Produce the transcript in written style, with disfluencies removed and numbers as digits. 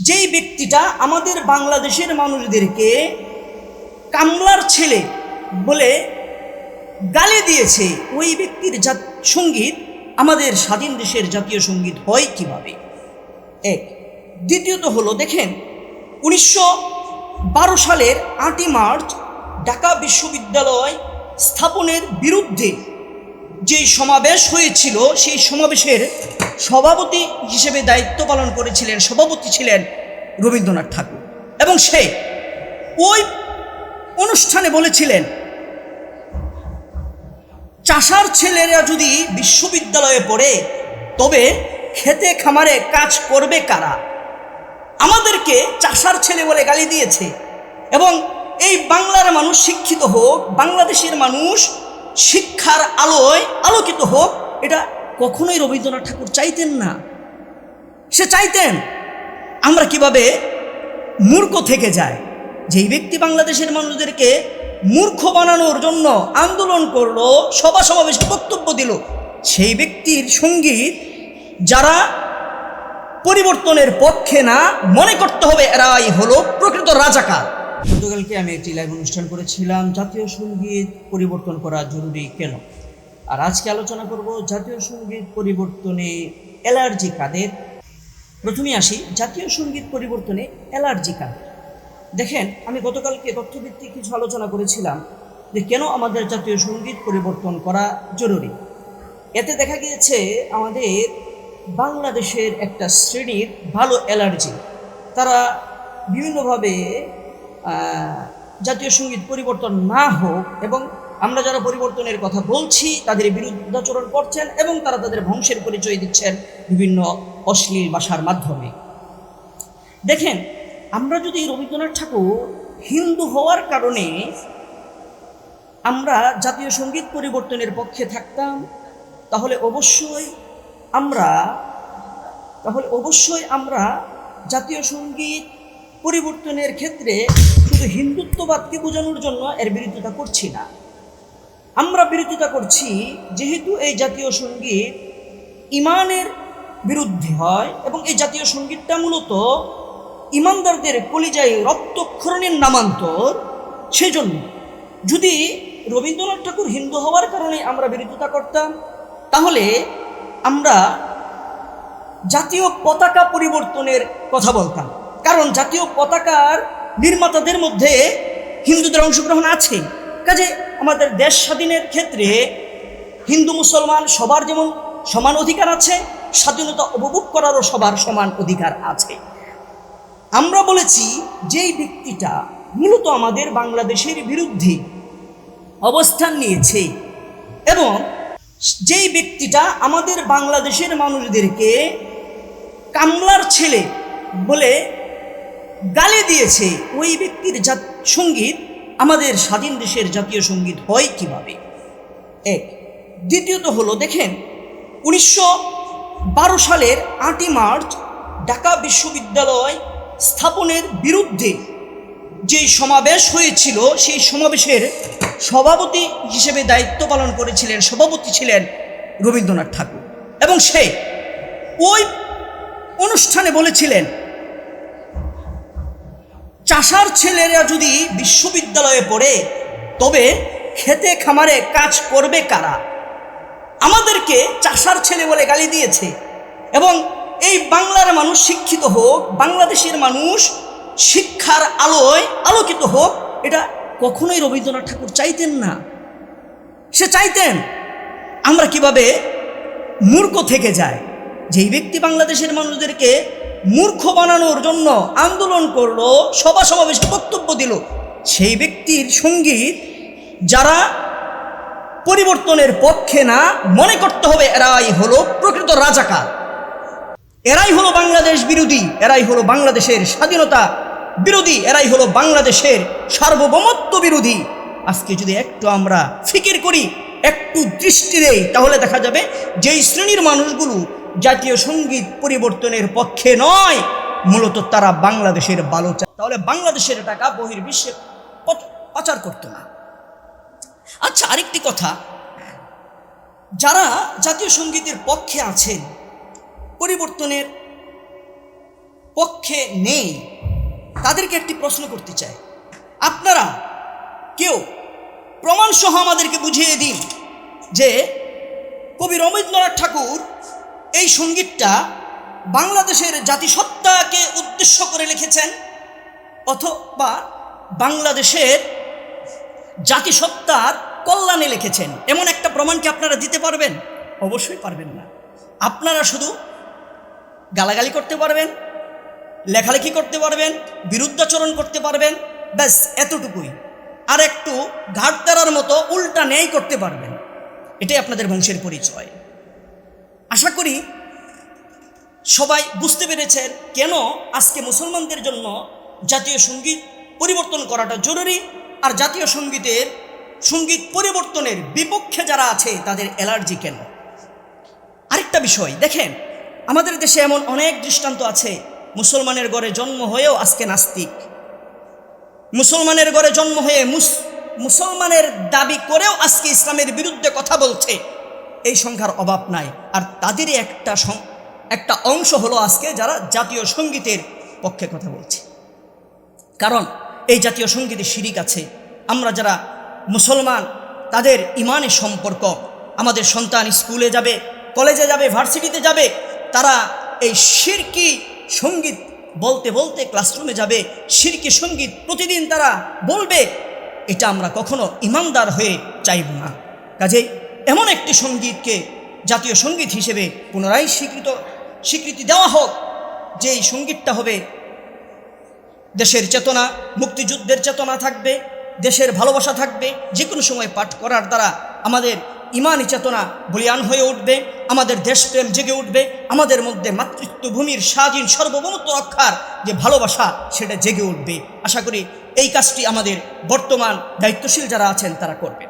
যেই ব্যক্তিটা আমাদের বাংলাদেশের মানুষদেরকে কামলার ছেলে বলে গালি দিয়েছে, ওই ব্যক্তির সঙ্গীত আমাদের স্বাধীন দেশের জাতীয় সঙ্গীত হয় কিভাবে? এক। দ্বিতীয়ত হলো, দেখেন 1912 সালের 8ই মার্চ ঢাকা বিশ্ববিদ্যালয় স্থাপনের বিরুদ্ধে যেই সমাবেশ হয়েছিল, সেই সমাবেশের সভাপতি হিসেবে দায়িত্ব পালন করেছিলেন, সভাপতি ছিলেন রবীন্দ্রনাথ ঠাকুর। এবং সে ওই অনুষ্ঠানে বলেছিলেন, চাষার ছেলেরা যদি বিশ্ববিদ্যালয়ে পড়ে তবে খেতে খামারে কাজ করবে কারা? আমাদেরকে চাষার ছেলে বলে গালি দিয়েছে। এবং এই বাংলার মানুষ শিক্ষিত হোক, বাংলাদেশের মানুষ শিক্ষার আলোয় আলোকিত হোক, এটা কখনোই রবীন্দ্রনাথ ঠাকুর চাইতেন না। সে চাইতেন আমরা কিভাবে মূর্খ থেকে যায়। যেই ব্যক্তি বাংলাদেশের মানুষদেরকে মূর্খ বানানোর জন্য আন্দোলন করলো, সভা সমাবেশে বক্তব্য দিল, সেই ব্যক্তির সঙ্গীত যারা পরিবর্তনের পক্ষে না, মনে করতে হবে এরাই হলো প্রকৃত রাজাকার। গতকালকে আমি একটি লাইভ অনুষ্ঠান করেছিলাম, জাতীয় সঙ্গীত পরিবর্তন করা জরুরি কেন। আর আজকে আলোচনা করব জাতীয় সঙ্গীত পরিবর্তনে অ্যালার্জি কাদের। প্রথমে আসি, জাতীয় সঙ্গীত পরিবর্তনে অ্যালার্জি কাদের। দেখেন, আমি গতকালকে তথ্যভিত্তিক কিছু আলোচনা করেছিলাম যে কেন আমাদের জাতীয় সঙ্গীত পরিবর্তন করা জরুরি। এতে দেখা গিয়েছে আমাদের বাংলাদেশের একটা শ্রেণীর ভালো অ্যালার্জি, তারা বিভিন্নভাবে জাতীয় সঙ্গীত পরিবর্তন না হোক, এবং আমরা যারা পরিবর্তনের কথা বলছি তাদের বিরুদ্ধাচরণ করছেন এবং তারা তাদের বংশের পরিচয় দিচ্ছেন বিভিন্ন অশ্লীল ভাষার মাধ্যমে। দেখেন, আমরা যদি রবীন্দ্রনাথ ঠাকুর হিন্দু হওয়ার কারণে আমরা জাতীয় সঙ্গীত পরিবর্তনের পক্ষে থাকতাম, তাহলে অবশ্যই আমরা জাতীয় সঙ্গীত পরিবর্তনের ক্ষেত্রে শুধু হিন্দুত্ববাদকে বোঝানোর জন্য এর বিরোধিতা করছি না। আমরা বিরোধিতা করছি যেহেতু এই জাতীয় সঙ্গীত ইমানের বিরুদ্ধে হয় এবং এই জাতীয় সঙ্গীতটা মূলত ইমানদারদের কলিজায় রক্তক্ষরণের নামান্তর। সেই জন্য যদি রবীন্দ্রনাথ ঠাকুর হিন্দু হওয়ার কারণে আমরা বিরোধিতা করতাম, তাহলে আমরা জাতীয় পতাকা পরিবর্তনের কথা বলতাম। কারণ জাতীয় পতাকার নির্মাতাদের মধ্যে হিন্দুদের অংশগ্রহণ আছে। কাজে আমাদের দেশ স্বাধীনের ক্ষেত্রে হিন্দু মুসলমান সবার যেমন সমান অধিকার আছে, স্বাধীনতা উপভোগ করারও সবার সমান অধিকার আছে। আমরা বলেছি যেই ব্যক্তিটা মূলত আমাদের বাংলাদেশের বিরুদ্ধে অবস্থান নিয়েছে এবং যেই ব্যক্তিটা আমাদের বাংলাদেশের মানুষদেরকে কামলার ছেলে বলে গালি দিয়েছে, ওই ব্যক্তির সঙ্গীত আমাদের স্বাধীন দেশের জাতীয় সঙ্গীত হয় কিভাবে? এক। দ্বিতীয়ত হলো, দেখেন 1912 সালের 8ই মার্চ ঢাকা বিশ্ববিদ্যালয় স্থাপনের বিরুদ্ধে যেই সমাবেশ হয়েছিল, সেই সমাবেশের সভাপতি হিসেবে দায়িত্ব পালন করেছিলেন, সভাপতি ছিলেন রবীন্দ্রনাথ ঠাকুর। এবং সে ওই অনুষ্ঠানে বলেছিলেন, চাষার ছেলেরা যদি বিশ্ববিদ্যালয়ে পড়ে তবে খেতে খামারে কাজ করবে কারা? আমাদেরকে চাষার ছেলে বলে গালি দিয়েছে। এবং এই বাংলার মানুষ শিক্ষিত হোক, বাংলাদেশের মানুষ শিক্ষার আলোয় আলোকিত হোক, এটা কখনোই রবীন্দ্রনাথ ঠাকুর চাইতেন না। সে চাইতেন আমরা কিভাবে মূর্খ থেকে যায়। যেই ব্যক্তি বাংলাদেশের মানুষদেরকে মূর্খ বানানোর জন্য আন্দোলন করলো, সভা সমাবেশে বক্তব্য দিল, সেই ব্যক্তির সঙ্গীত যারা পরিবর্তনের পক্ষে না, মনে করতে হবে এরাই হলো প্রকৃত রাজাকার, এরাই হলো বাংলাদেশ বিরোধী, এরাই হলো বাংলাদেশের স্বাধীনতা বিরোধী, এরাই হলো বাংলাদেশের সার্বভৌমত্ব বিরোধী। আজকে যদি একটু আমরা ফিকির করি, একটু দৃষ্টি দেই, তাহলে দেখা যাবে যেই শ্রেণীর মানুষগুলো জাতীয় সঙ্গীত পরিবর্তনের পক্ষে নয়, মূলত তারা বাংলাদেশের ভালো চায়, তাহলে বাংলাদেশের টাকা বহির্বিশ্বে পাচার করতো না। আচ্ছা, আরেকটি কথা, যারা জাতীয় সঙ্গীতের পক্ষে আছেন, পরিবর্তনের পক্ষে নেই তাদেরকে একটি প্রশ্ন করতে চাই, আপনারা কেউ প্রমাণসহ আমাদেরকে বুঝিয়ে দিন যে কবি রবীন্দ্রনাথ ঠাকুর এই সঙ্গীতটা বাংলাদেশের জাতিসত্তাকে উদ্দেশ্য করে লিখেছেন অথবা বাংলাদেশের জাতিসত্তার কল্যাণে লিখেছেন, এমন একটা প্রমাণ কি আপনারা দিতে পারবেন? অবশ্যই পারবেন না। আপনারা শুধু গালাগালি করতে পারবেন, লেখালেখি করতে পারবেন, বিরুদ্ধাচরণ করতে পারবেন, ব্যাস এতটুকুই। আর একটু ঘাটতারার মতো উল্টা ন্যায় করতে পারবেন, এটাই আপনাদের বংশের পরিচয়। আশা করি সবাই বুঝতে পেরেছেন কেন আজকে মুসলমানদের জন্য জাতীয় সঙ্গীত পরিবর্তন করাটা জরুরি, আর জাতীয় সঙ্গীত পরিবর্তনের বিপক্ষে যারা আছে তাদের অ্যালার্জি কেন। আরেকটা বিষয় দেখেন, আমাদের দেশে এমন অনেক দৃষ্টান্ত আছে, মুসলমানের ঘরে জন্ম হয়েও আজকে নাস্তিক, মুসলমানের ঘরে জন্ম হয়ে মুসলমানের দাবি করেও আজকে ইসলামের বিরুদ্ধে কথা বলছে, এই সংখ্যার অভাব নাই। আর তাদেরই একটা অংশ হলো আজকে যারা জাতীয় সঙ্গীতের পক্ষে কথা বলছে। কারণ এই জাতীয় সঙ্গীতে শিরিক আছে। আমরা যারা মুসলমান তাদের ইমানের সম্পর্ক, আমাদের সন্তান স্কুলে যাবে, কলেজে যাবে, ভার্সিটিতে যাবে, তারা এই শিরকি সঙ্গীত বলতে বলতে ক্লাসরুমে যাবে, শিরকি সঙ্গীত প্রতিদিন তারা বলবে, এটা আমরা কখনো ইমানদার হয়ে চাইব না। কাজেই এমন একটি সঙ্গীতকে জাতীয় সঙ্গীত হিসেবে পুনরায় স্বীকৃতি দেওয়া হোক, যে এই সঙ্গীতটা হবে দেশের চেতনা, মুক্তিযুদ্ধের চেতনা থাকবে, দেশের ভালোবাসা থাকবে, যে কোনো সময় পাঠ করার দ্বারা আমাদের ইমানি চেতনা বলিয়ান হয়ে উঠবে, আমাদের দেশপ্রেম জেগে উঠবে, আমাদের মধ্যে মাতৃত্বভূমির স্বাধীন সার্বভৌমত্ব রক্ষার যে ভালোবাসা সেটা জেগে উঠবে। আশা করি এই কাজটি আমাদের বর্তমান দায়িত্বশীল যারা আছেন তারা করবেন।